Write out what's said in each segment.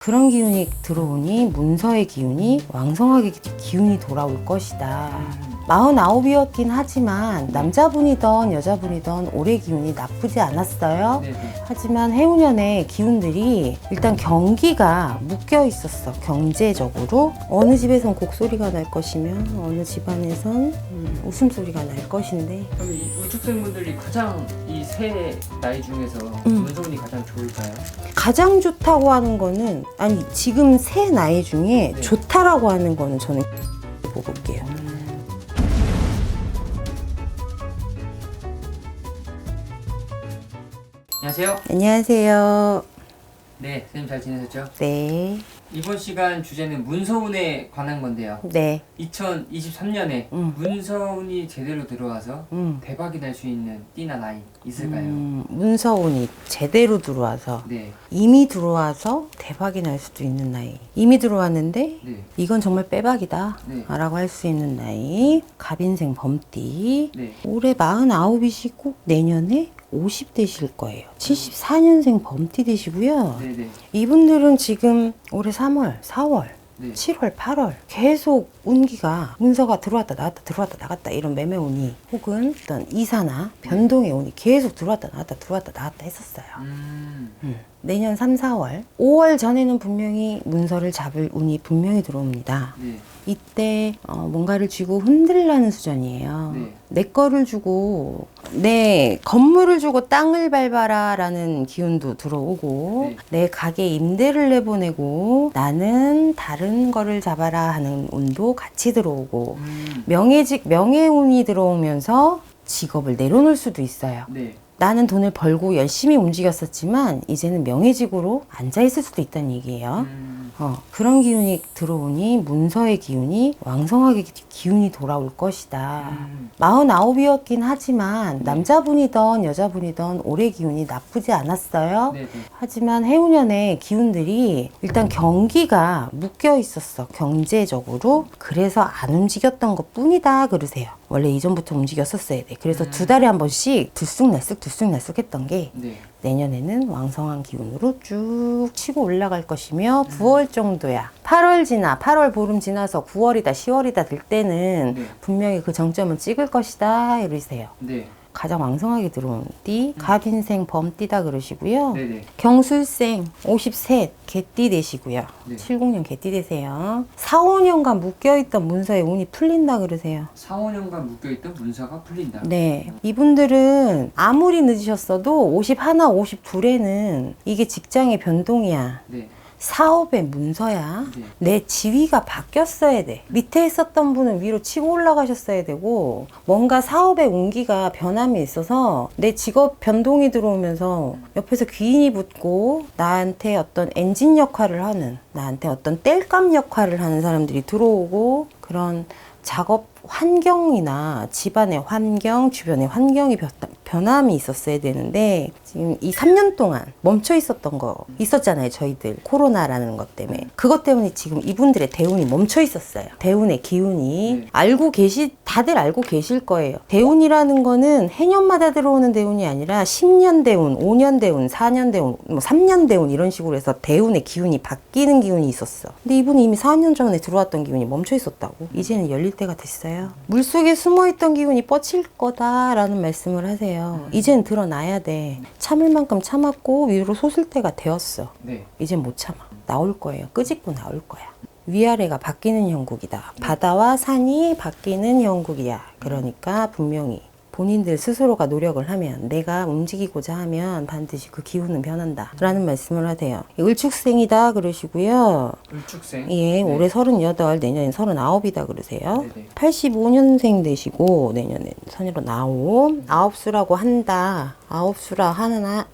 그런 기운이 들어오니 문서의 기운이 왕성하게 기운이 돌아올 것이다. 49이었긴 하지만 남자분이던 여자분이던 올해 기운이 나쁘지 않았어요. 하지만 해운년의 기운들이 일단 경기가 묶여 있었어. 경제적으로 어느 집에선 곡소리가 날 것이면 어느 집안에선 웃음소리가 날 것인데, 그럼 이 우축생분들이 가장 이 세 나이 중에서 문서운이 가장 좋을까요? 가장 좋다고 하는 거는, 아니 지금 새 나이 중에 네. 좋다라고 하는 거는 저는 보고 올게요. 안녕하세요. 안녕하세요. 네, 선생님 잘 지내셨죠? 네. 이번 시간 주제는 문서운에 관한 건데요. 네. 2023년에 문서운이 제대로 들어와서 대박이 날 수 있는 띠나 나이 있을까요? 문서운이 제대로 들어와서, 네, 이미 들어와서 대박이 날 수도 있는 나이. 이미 들어왔는데 네, 이건 정말 빼박이다 네. 라고 할 수 있는 나이. 갑인생 범띠. 네. 올해 49이시고 내년에 50 되실 거예요. 74년생 범띠 되시고요. 네, 네, 이분들은 지금 올해 3월, 4월, 네. 7월, 8월 계속 운기가, 문서가 들어왔다 나갔다 들어왔다 나갔다 이런 매매운이, 혹은 어떤 이사나 변동의 운이 계속 들어왔다 나갔다 들어왔다 나갔다 했었어요. 내년 3, 4월, 5월 전에는 분명히 문서를 잡을 운이 분명히 들어옵니다. 네. 이때 뭔가를 쥐고 흔들라는 수준이에요. 네. 내 거를 주고, 내 건물을 주고 땅을 밟아라 라는 기운도 들어오고, 네. 내 가게 임대를 내보내고 나는 다른 거를 잡아라 하는 운도 같이 들어오고, 명예운이 들어오면서 직업을 내려놓을 수도 있어요. 네. 나는 돈을 벌고 열심히 움직였었지만 이제는 명예직으로 앉아있을 수도 있다는 얘기예요. 그런 기운이 들어오니 문서의 기운이 왕성하게 기운이 돌아올 것이다. 49이었긴 하지만 남자분이던 여자분이던 올해 기운이 나쁘지 않았어요. 네, 네. 하지만 해운년의 기운들이 일단 경기가 묶여 있었어. 경제적으로. 그래서 안 움직였던 것 뿐이다 그러세요. 원래 이전부터 움직였었어야 돼. 그래서 2달에 한 번씩 들쑥날쑥 했던 게 네. 내년에는 왕성한 기운으로 쭉 치고 올라갈 것이며, 9월 정도야. 8월 보름 지나서 9월이다 10월이다 될 때는 네. 분명히 그 정점을 찍을 것이다 이러세요. 네. 가장 왕성하게 들어온 띠, 갑인생 범띠다 그러시고요. 네, 네. 경술생 53 개띠 되시고요. 네. 70년 개띠 되세요. 4, 5년간 묶여있던 문서의 운이 풀린다 그러세요. 4, 5년간 묶여있던 문서가 풀린다. 네. 이분들은 아무리 늦으셨어도 51, 52에는 이게 직장의 변동이야. 네. 사업의 문서야. 네. 내 지위가 바뀌었어야 돼. 밑에 있었던 분은 위로 치고 올라가셨어야 되고, 뭔가 사업의 운기가 변함이 있어서 내 직업 변동이 들어오면서 옆에서 귀인이 붙고 나한테 어떤 엔진 역할을 하는, 나한테 어떤 땔감 역할을 하는 사람들이 들어오고, 그런 작업 환경이나 집안의 환경, 주변의 환경이 변함이 있었어야 되는데, 지금 이 3년 동안 멈춰 있었던 거 있었잖아요. 저희들 코로나라는 것 때문에. 그것 때문에 지금 이분들의 대운이 멈춰 있었어요. 대운의 기운이. 다들 알고 계실 거예요. 대운이라는 거는 해년마다 들어오는 대운이 아니라 10년 대운, 5년 대운, 4년 대운, 3년 대운 이런 식으로 해서 대운의 기운이 바뀌는 기운이 있었어. 근데 이분이 이미 4년 전에 들어왔던 기운이 멈춰 있었다고. 이제는 열릴 때가 됐어요. 물속에 숨어있던 기운이 뻗칠 거다라는 말씀을 하세요. 이젠 드러나야 돼. 참을 만큼 참았고 위로 솟을 때가 되었어. 네. 이젠 못 참아. 나올 거예요. 끄집고 나올 거야. 위아래가 바뀌는 형국이다. 바다와 산이 바뀌는 형국이야. 그러니까 분명히 본인들 스스로가 노력을 하면, 내가 움직이고자 하면 반드시 그 기운은 변한다 라는 말씀을 하세요. 을축생이다 그러시고요. 을축생. 예, 네. 올해 38, 내년엔 39이다 그러세요. 네네. 85년생 되시고 내년엔 선으로 나옴. 아홉수라고 한다.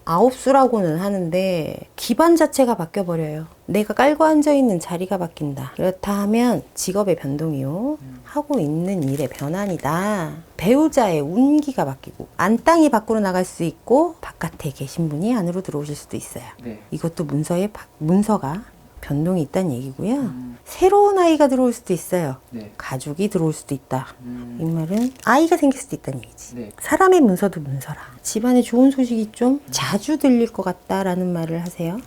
아홉수라고는 하는데 기반 자체가 바뀌어버려요. 내가 깔고 앉아있는 자리가 바뀐다. 그렇다 하면 직업의 변동이요. 하고 있는 일의 변환이다. 배우자의 운기가 바뀌고, 안땅이 밖으로 나갈 수 있고 바깥에 계신 분이 안으로 들어오실 수도 있어요. 네. 이것도 문서가 변동이 있다는 얘기고요. 새로운 아이가 들어올 수도 있어요. 네. 가족이 들어올 수도 있다. 이 말은 아이가 생길 수도 있다는 얘기지. 네. 사람의 문서도 문서라. 집안에 좋은 소식이 좀 자주 들릴 것 같다라는 말을 하세요.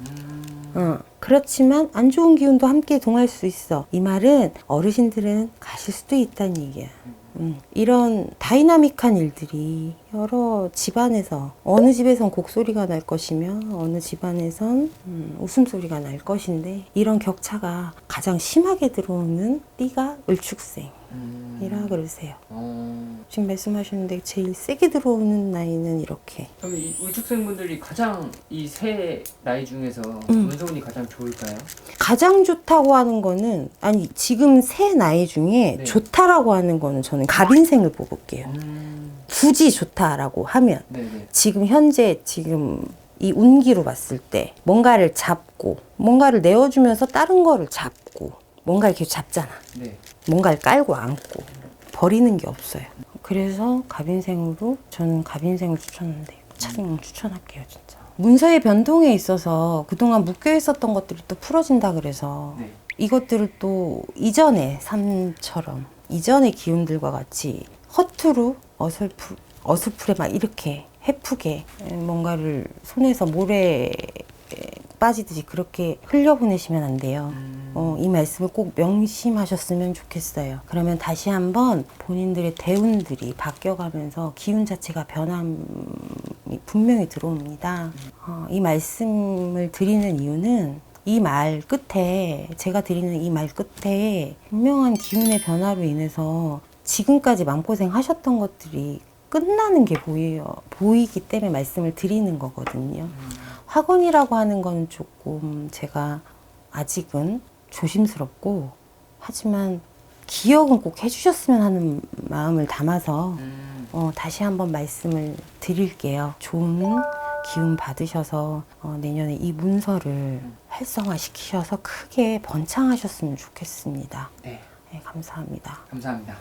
그렇지만 안 좋은 기운도 함께 동할 수 있어. 이 말은 어르신들은 가실 수도 있다는 얘기야. 이런 다이나믹한 일들이 여러 집안에서 어느 집에선 곡소리가 날 것이며 어느 집안에선 웃음소리가 날 것인데 이런 격차가 가장 심하게 들어오는 띠가 을축생이라 그러세요. 지금 말씀하셨는데 제일 세게 들어오는 나이는 이렇게. 그럼 이 울축생분들이 가장 이 세 나이 중에서 문서운이 가장 좋을까요? 가장 좋다고 하는 거는 아니 지금 새 나이 중에 네. 좋다라고 하는 거는 저는 갑인생을 뽑을게요. 굳이 좋다라고 하면 네네. 지금 현재 지금 이 운기로 봤을 때 뭔가를 잡고 뭔가를 내어주면서 다른 거를 잡고 뭔가 이렇게 잡잖아. 네. 뭔가를 깔고 안고 버리는 게 없어요. 그래서 갑인생으로 저는 갑인생을 추천할게요, 진짜. 문서의 변동에 있어서 그동안 묶여 있었던 것들이 또 풀어진다 그래서 네. 이것들을 또 이전의 삶처럼 이전의 기운들과 같이 허투루 어설프게 막 이렇게 해프게 뭔가를 손에서 모래 빠지듯이 그렇게 흘려보내시면 안 돼요. 이 말씀을 꼭 명심하셨으면 좋겠어요. 그러면 다시 한번 본인들의 대운들이 바뀌어가면서 기운 자체가 변함이 분명히 들어옵니다. 이 말씀을 드리는 이유는 이 말 끝에 제가 드리는 이 말 끝에 분명한 기운의 변화로 인해서 지금까지 마음고생 하셨던 것들이 끝나는 게 보이기 때문에 말씀을 드리는 거거든요. 학원이라고 하는 건 조금 제가 아직은 조심스럽고 하지만 기억은 꼭 해주셨으면 하는 마음을 담아서 다시 한번 말씀을 드릴게요. 좋은 기운 받으셔서 내년에 이 문서를 활성화시키셔서 크게 번창하셨으면 좋겠습니다. 네. 네, 감사합니다. 감사합니다.